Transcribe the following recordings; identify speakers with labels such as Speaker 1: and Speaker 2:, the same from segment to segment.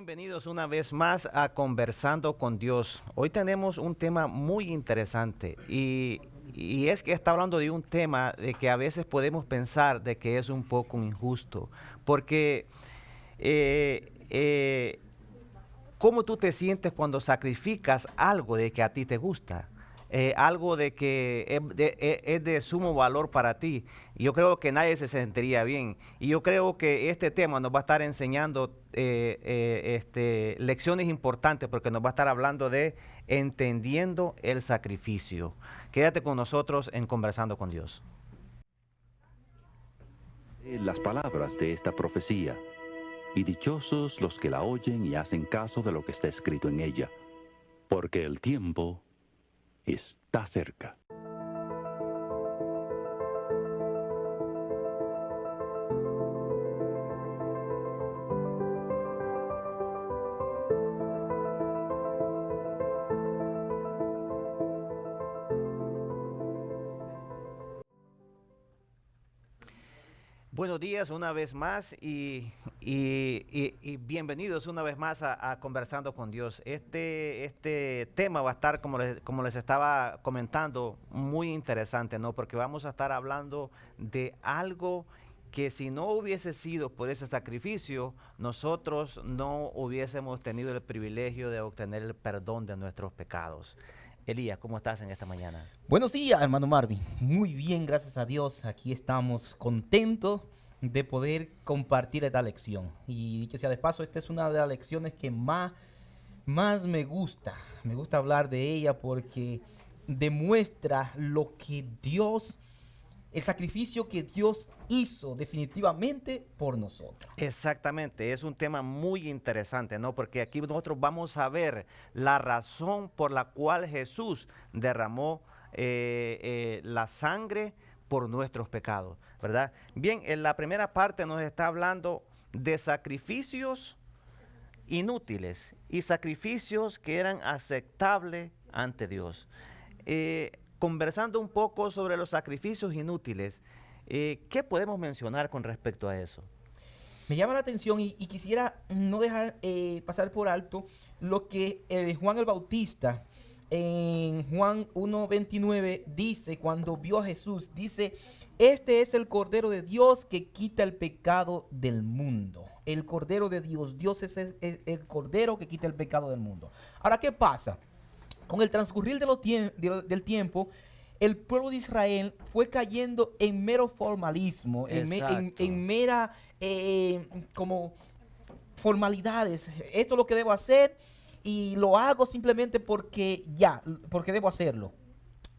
Speaker 1: Bienvenidos una vez más a Conversando con Dios. Hoy tenemos un tema muy interesante y es que está hablando de un tema de que a veces podemos pensar de que es un poco injusto, porque eh, eh, ¿cómo tú te sientes cuando sacrificas algo de que a ti te gusta? Algo de que es de sumo valor para ti. Y yo creo que nadie se sentiría bien. Y yo creo que este tema nos va a estar enseñando lecciones importantes porque nos va a estar hablando de entendiendo el sacrificio. Quédate con nosotros en Conversando con Dios.
Speaker 2: Las palabras de esta profecía, y dichosos los que la oyen y hacen caso de lo que está escrito en ella, porque el tiempo está cerca.
Speaker 1: Buenos días una vez más y bienvenidos una vez más a Conversando con Dios. Este tema va a estar, como les estaba comentando, muy interesante, ¿no? Porque vamos a estar hablando de algo que si no hubiese sido por ese sacrificio, nosotros no hubiésemos tenido el privilegio de obtener el perdón de nuestros pecados. Elías, ¿cómo estás en esta mañana?
Speaker 3: Buenos días, hermano Marvin. Muy bien, gracias a Dios. Aquí estamos contentos de poder compartir esta lección. Y dicho sea de paso, esta es una de las lecciones que más me gusta. Me gusta hablar de ella porque demuestra lo que Dios, el sacrificio que Dios hizo definitivamente por nosotros.
Speaker 1: Exactamente, es un tema muy interesante, ¿no? Porque aquí nosotros vamos a ver la razón por la cual Jesús derramó la sangre por nuestros pecados, ¿verdad? Bien, en la primera parte nos está hablando de sacrificios inútiles y sacrificios que eran aceptables ante Dios. Conversando un poco sobre los sacrificios inútiles, ¿qué podemos mencionar con respecto a eso?
Speaker 3: Me llama la atención y quisiera no dejar pasar por alto lo que Juan el Bautista en Juan 1:29 dice cuando vio a Jesús. Dice, este es el Cordero de Dios que quita el pecado del mundo. El Cordero de Dios. Dios es el Cordero que quita el pecado del mundo. Ahora, ¿qué pasa? Con el transcurrir del tiempo, el pueblo de Israel fue cayendo en mero formalismo,
Speaker 1: Exacto.
Speaker 3: en mera como formalidades. Esto es lo que debo hacer y lo hago simplemente porque debo hacerlo.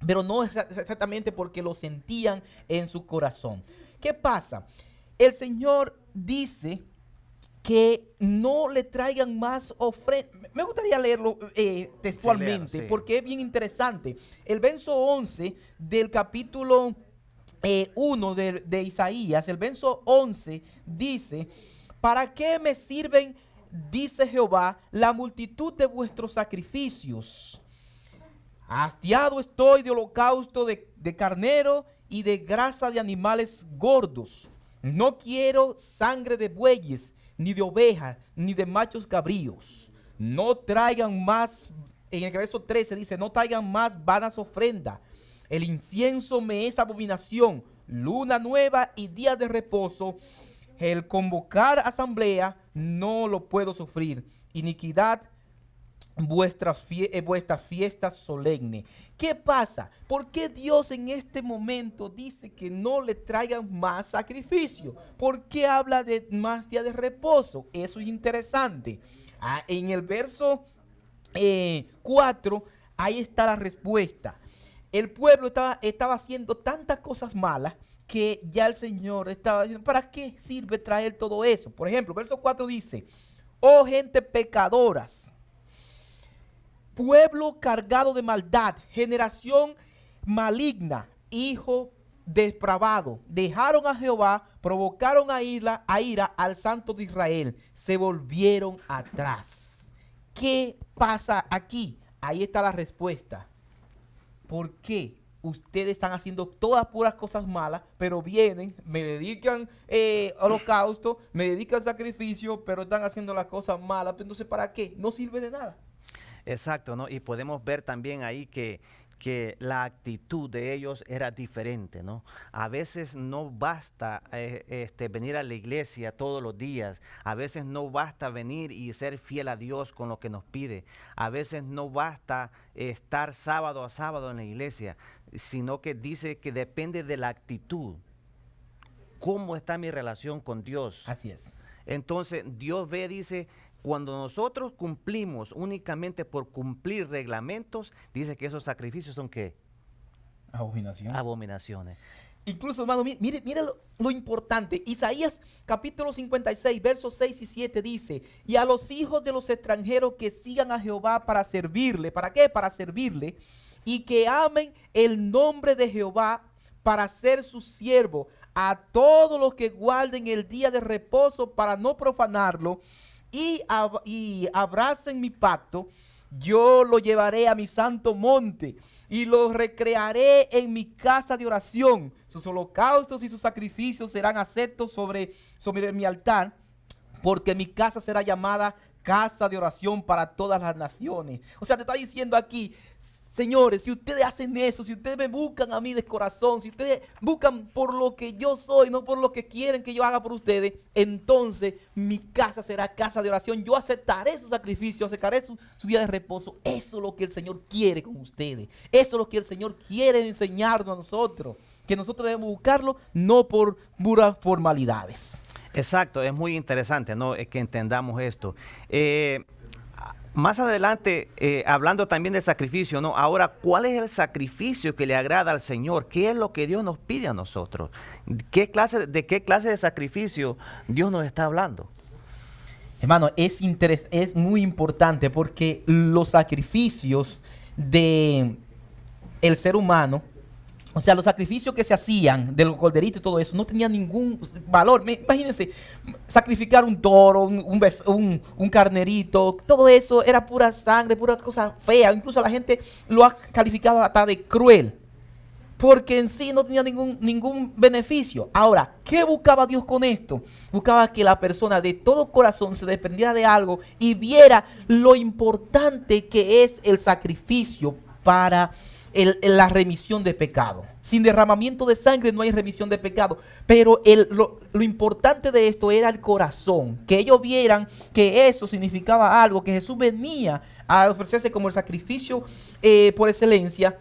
Speaker 3: Pero no exactamente porque lo sentían en su corazón. ¿Qué pasa? El Señor dice que no le traigan más ofrendas. Me gustaría leerlo
Speaker 1: Sí, léalo,
Speaker 3: textualmente
Speaker 1: sí.
Speaker 3: porque es bien interesante. El verso 11 del capítulo 1 de Isaías, el verso 11 dice, ¿para qué me sirven, dice Jehová, la multitud de vuestros sacrificios? Hastiado estoy de holocausto de carnero y de grasa de animales gordos. No quiero sangre de bueyes, ni de ovejas, ni de machos cabríos. No traigan más, en el verso 13 dice, no traigan más vanas ofrendas. El incienso me es abominación, luna nueva y día de reposo. El convocar asamblea no lo puedo sufrir. Iniquidad vuestras fiestas solemnes. ¿Qué pasa? ¿Por qué Dios en este momento dice que no le traigan más sacrificio? ¿Por qué habla de más día de reposo? Eso es interesante. En el verso 4, ahí está la respuesta. El pueblo estaba haciendo tantas cosas malas que ya el Señor estaba diciendo, ¿para qué sirve traer todo eso? Por ejemplo, verso 4 dice, oh gente pecadoras, pueblo cargado de maldad, generación maligna, hijo depravado, dejaron a Jehová, provocaron a ira al Santo de Israel, se volvieron atrás. ¿Qué pasa aquí? Ahí está la respuesta. ¿Por qué ustedes están haciendo todas puras cosas malas, pero vienen, me dedican holocausto, me dedican sacrificio, pero están haciendo las cosas malas. Entonces, ¿para qué? No sirve de nada.
Speaker 1: Exacto, ¿no? Y podemos ver también ahí que la actitud de ellos era diferente, ¿no? A veces no basta venir a la iglesia todos los días, a veces no basta venir y ser fiel a Dios con lo que nos pide, a veces no basta estar sábado a sábado en la iglesia, sino que dice que depende de la actitud. ¿Cómo está mi relación con Dios?
Speaker 3: Así es.
Speaker 1: Entonces Dios ve, dice, cuando nosotros cumplimos únicamente por cumplir reglamentos, dice que esos sacrificios son ¿qué?
Speaker 3: Abominación.
Speaker 1: Abominaciones.
Speaker 3: Incluso, hermano, mire lo importante. Isaías capítulo 56, versos 6 y 7 dice: y a los hijos de los extranjeros que sigan a Jehová para servirle. ¿Para qué? Para servirle. Y que amen el nombre de Jehová para ser su siervo. A todos los que guarden el día de reposo para no profanarlo. Y abracen mi pacto, yo lo llevaré a mi santo monte y lo recrearé en mi casa de oración. Sus holocaustos y sus sacrificios serán aceptos sobre mi altar, porque mi casa será llamada casa de oración para todas las naciones. O sea, te está diciendo aquí, señores, si ustedes hacen eso, si ustedes me buscan a mí de corazón, si ustedes buscan por lo que yo soy, no por lo que quieren que yo haga por ustedes, entonces mi casa será casa de oración. Yo aceptaré su sacrificio, aceptaré su día de reposo. Eso es lo que el Señor quiere con ustedes. Eso es lo que el Señor quiere enseñarnos a nosotros. Que nosotros debemos buscarlo no por puras formalidades.
Speaker 1: Exacto, es muy interesante, ¿no? Que entendamos esto. Más adelante, hablando también del sacrificio, ¿no? Ahora, ¿cuál es el sacrificio que le agrada al Señor? ¿Qué es lo que Dios nos pide a nosotros? ¿De qué clase de sacrificio Dios nos está hablando?
Speaker 3: Hermano, es muy importante porque los sacrificios del ser humano, o sea, los sacrificios que se hacían de los corderitos y todo eso, no tenían ningún valor. Imagínense, sacrificar un toro, un carnerito, todo eso era pura sangre, pura cosa fea. Incluso la gente lo ha calificado hasta de cruel, porque en sí no tenía ningún beneficio. Ahora, ¿qué buscaba Dios con esto? Buscaba que la persona de todo corazón se dependiera de algo y viera lo importante que es el sacrificio para la remisión de pecado. Sin derramamiento de sangre no hay remisión de pecado. Pero lo importante de esto era el corazón. Que ellos vieran que eso significaba algo, que Jesús venía a ofrecerse como el sacrificio por excelencia,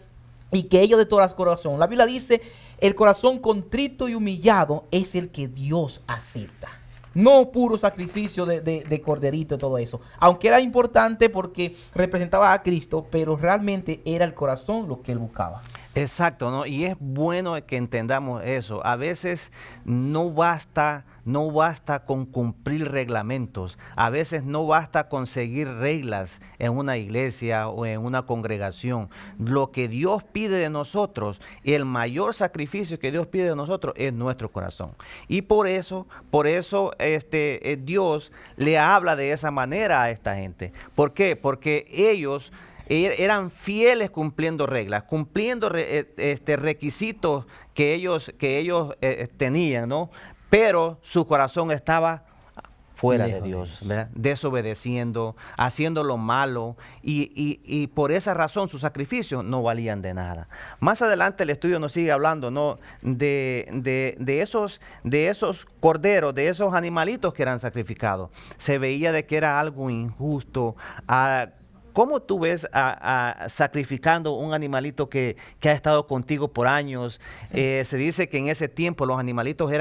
Speaker 3: y que ellos de todo corazón. La Biblia dice, el corazón contrito y humillado es el que Dios acepta. No puro sacrificio de corderito y todo eso. Aunque era importante porque representaba a Cristo, pero realmente era el corazón lo que él buscaba.
Speaker 1: Exacto, ¿no? Y es bueno que entendamos eso. A veces no basta con cumplir reglamentos. A veces no basta con seguir reglas en una iglesia o en una congregación. Lo que Dios pide de nosotros, el mayor sacrificio que Dios pide de nosotros es nuestro corazón. Y por eso Dios le habla de esa manera a esta gente. ¿Por qué? Porque ellos eran fieles cumpliendo reglas, cumpliendo requisitos que ellos tenían, ¿no? Pero su corazón estaba fuera de Dios, ¿verdad? Desobedeciendo, haciendo lo malo, y por esa razón sus sacrificios no valían de nada. Más adelante el estudio nos sigue hablando, ¿no? de esos corderos, de esos animalitos que eran sacrificados. Se veía de que era algo injusto. ¿Cómo tú ves sacrificando un animalito que ha estado contigo por años? Se dice que en ese tiempo los animalitos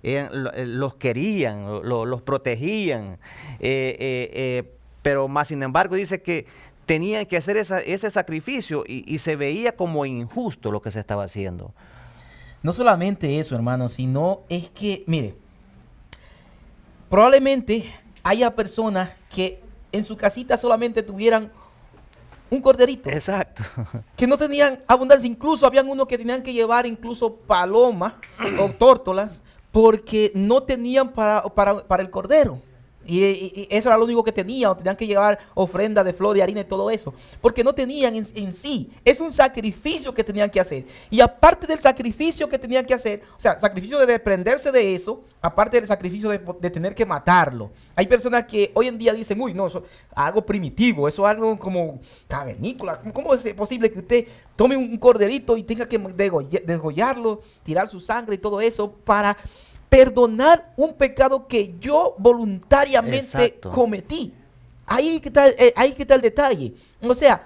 Speaker 1: los querían, los protegían, pero más sin embargo dice que tenían que hacer ese sacrificio y se veía como injusto lo que se estaba haciendo.
Speaker 3: No solamente eso, hermano, sino es que, mire, probablemente haya personas que en su casita solamente tuvieran un corderito.
Speaker 1: Exacto.
Speaker 3: Que no tenían abundancia. Incluso habían unos que tenían que llevar incluso palomas o tórtolas porque no tenían para el cordero. Y eso era lo único que tenían, o tenían que llevar ofrenda de flor, de harina y todo eso, porque no tenían en sí, es un sacrificio que tenían que hacer. Y aparte del sacrificio que tenían que hacer, o sea, sacrificio de desprenderse de eso, aparte del sacrificio de tener que matarlo. Hay personas que hoy en día dicen, uy, no, eso es algo primitivo, eso es algo como cavernícola. ¿Cómo es posible que usted tome un corderito y tenga que degollarlo, tirar su sangre y todo eso para perdonar un pecado que yo voluntariamente
Speaker 1: Exacto.
Speaker 3: cometí? Ahí que está el detalle. O sea,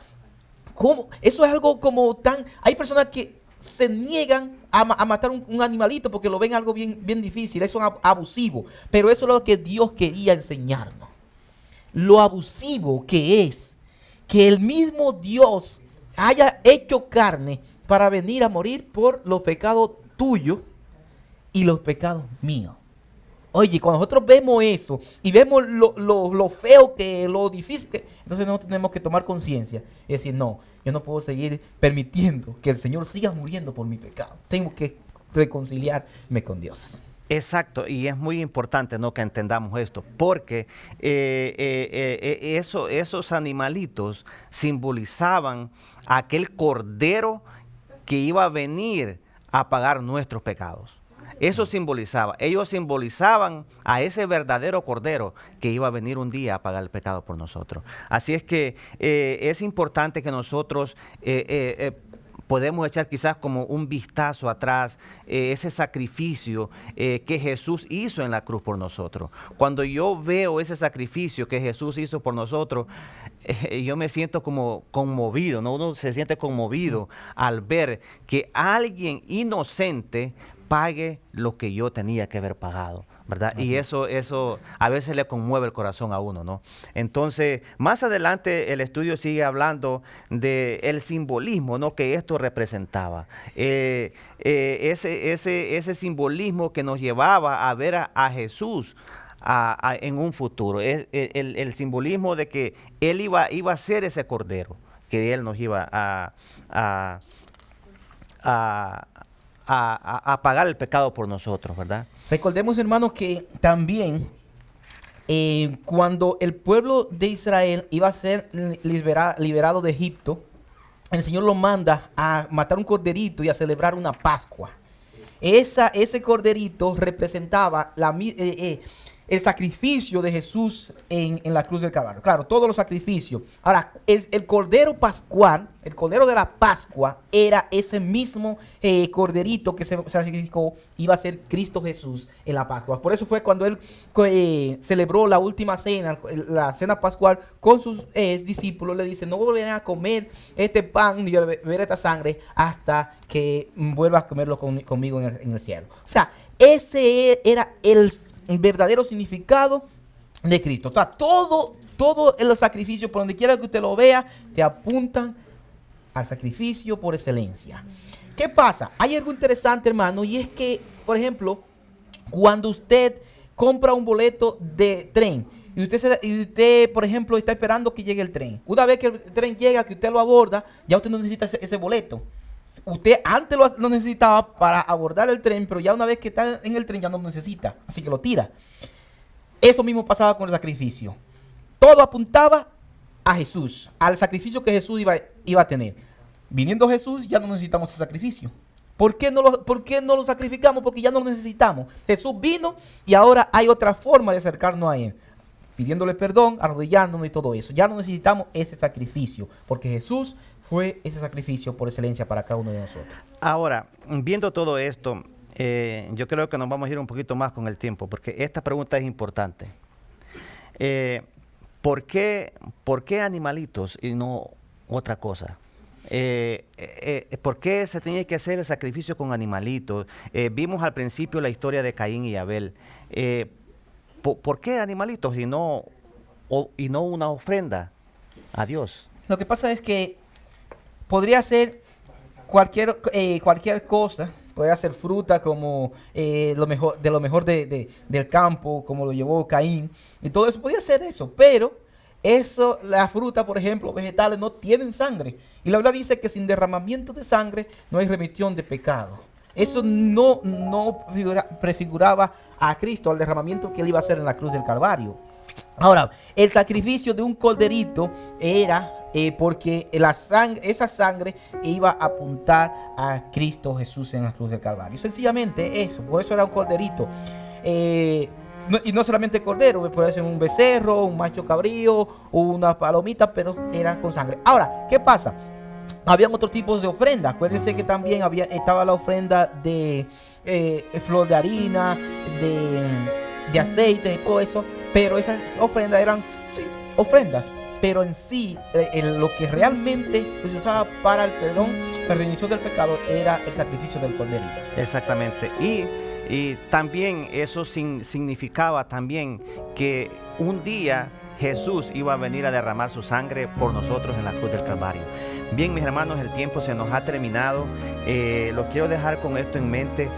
Speaker 3: ¿cómo? Eso es algo como tan... Hay personas que se niegan a matar un animalito porque lo ven algo bien difícil. Eso es abusivo. Pero eso es lo que Dios quería enseñarnos. Lo abusivo que es que el mismo Dios haya hecho carne para venir a morir por los pecados tuyos y los pecados míos. Oye, cuando nosotros vemos eso y vemos lo feo que, lo difícil que, entonces nosotros tenemos que tomar conciencia y decir, no, yo no puedo seguir permitiendo que el Señor siga muriendo por mi pecado. Tengo que reconciliarme con Dios.
Speaker 1: Exacto, y es muy importante, ¿no?, que entendamos esto, porque esos animalitos simbolizaban aquel cordero que iba a venir a pagar nuestros pecados. Eso simbolizaba, ellos simbolizaban a ese verdadero cordero que iba a venir un día a pagar el pecado por nosotros. Así es que es importante que nosotros podemos echar quizás como un vistazo atrás, ese sacrificio que Jesús hizo en la cruz por nosotros. Cuando yo veo ese sacrificio que Jesús hizo por nosotros, yo me siento como conmovido, ¿no? Uno se siente conmovido al ver que alguien inocente pague lo que yo tenía que haber pagado, ¿verdad? Y eso a veces le conmueve el corazón a uno, ¿no? Entonces, más adelante el estudio sigue hablando del simbolismo, ¿no?, que esto representaba. Ese simbolismo que nos llevaba a ver a Jesús en un futuro. El simbolismo de que Él iba a ser ese cordero, que Él nos iba a pagar el pecado por nosotros, ¿verdad?
Speaker 3: Recordemos, hermanos, que también cuando el pueblo de Israel iba a ser liberado de Egipto, el Señor lo manda a matar un corderito y a celebrar una Pascua. Ese corderito representaba el sacrificio de Jesús en la cruz del Calvario. Claro, todos los sacrificios. Ahora, el cordero pascual, el cordero de la Pascua, era ese mismo corderito que se sacrificó, iba a ser Cristo Jesús en la Pascua. Por eso fue cuando él celebró la última cena, la cena pascual, con sus discípulos. Le dice, no volverán a comer este pan ni a beber esta sangre hasta que vuelvas a comerlo conmigo en el cielo. O sea, ese era el verdadero significado de Cristo. O sea, todo los sacrificios, por donde quiera que usted lo vea, te apuntan al sacrificio por excelencia. ¿Qué pasa? Hay algo interesante, hermano, y es que, por ejemplo, cuando usted compra un boleto de tren y usted, por ejemplo, está esperando que llegue el tren. Una vez que el tren llega, que usted lo aborda, ya usted no necesita ese boleto. Usted antes lo necesitaba para abordar el tren, pero ya una vez que está en el tren ya no lo necesita, así que lo tira. Eso mismo pasaba con el sacrificio. Todo apuntaba a Jesús, al sacrificio que Jesús iba a tener. Viniendo Jesús ya no necesitamos ese sacrificio. ¿Por qué no lo sacrificamos? Porque ya no lo necesitamos. Jesús vino y ahora hay otra forma de acercarnos a Él, pidiéndole perdón, arrodillándonos y todo eso. Ya no necesitamos ese sacrificio, porque Jesús fue ese sacrificio por excelencia para cada uno de nosotros.
Speaker 1: Ahora, viendo todo esto, yo creo que nos vamos a ir un poquito más con el tiempo, porque esta pregunta es importante. ¿Por qué animalitos y no otra cosa? ¿Por qué se tenía que hacer el sacrificio con animalitos? Vimos al principio la historia de Caín y Abel. ¿Por qué animalitos y no una ofrenda a Dios?
Speaker 3: Lo que pasa es que podría ser cualquier cosa, podría ser fruta como lo mejor del campo, como lo llevó Caín, y todo eso, podría ser eso, pero la fruta, por ejemplo, vegetales no tienen sangre, y la Biblia dice que sin derramamiento de sangre no hay remisión de pecado. Eso no prefiguraba a Cristo, al derramamiento que Él iba a hacer en la cruz del Calvario. Ahora, el sacrificio de un corderito era porque esa sangre iba a apuntar a Cristo Jesús en la cruz del Calvario. Sencillamente eso, por eso era un corderito. Y no solamente cordero, puede ser un becerro, un macho cabrío, una palomita, pero era con sangre. Ahora, ¿qué pasa? Habían otros tipos de ofrendas. Acuérdense que también estaba la ofrenda de flor de harina, de aceite, todo eso. Pero esas ofrendas eran, sí, ofrendas. Pero en sí, lo que realmente se usaba para el perdón, la remisión del pecado, era el sacrificio del corderito.
Speaker 1: Exactamente. Y también eso significaba también que un día Jesús iba a venir a derramar su sangre por nosotros en la cruz del Calvario. Bien, mis hermanos, el tiempo se nos ha terminado. Los quiero dejar con esto en mente.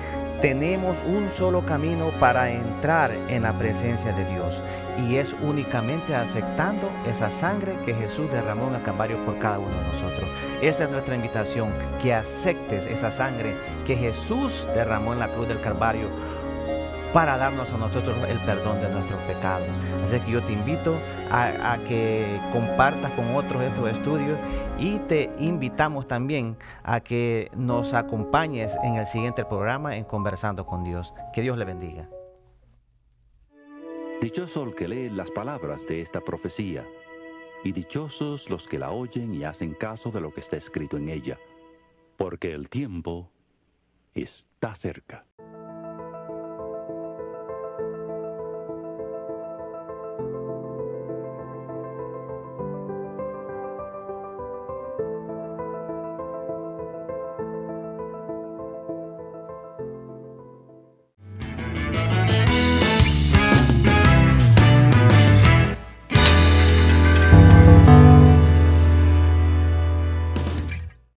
Speaker 1: Tenemos un solo camino para entrar en la presencia de Dios, y es únicamente aceptando esa sangre que Jesús derramó en el Calvario por cada uno de nosotros. Esa es nuestra invitación, que aceptes esa sangre que Jesús derramó en la cruz del Calvario para darnos a nosotros el perdón de nuestros pecados. Así que yo te invito a que compartas con otros estos estudios, y te invitamos también a que nos acompañes en el siguiente programa en Conversando con Dios. Que Dios le bendiga.
Speaker 2: Dichoso el que lee las palabras de esta profecía, y dichosos los que la oyen y hacen caso de lo que está escrito en ella, porque el tiempo está cerca.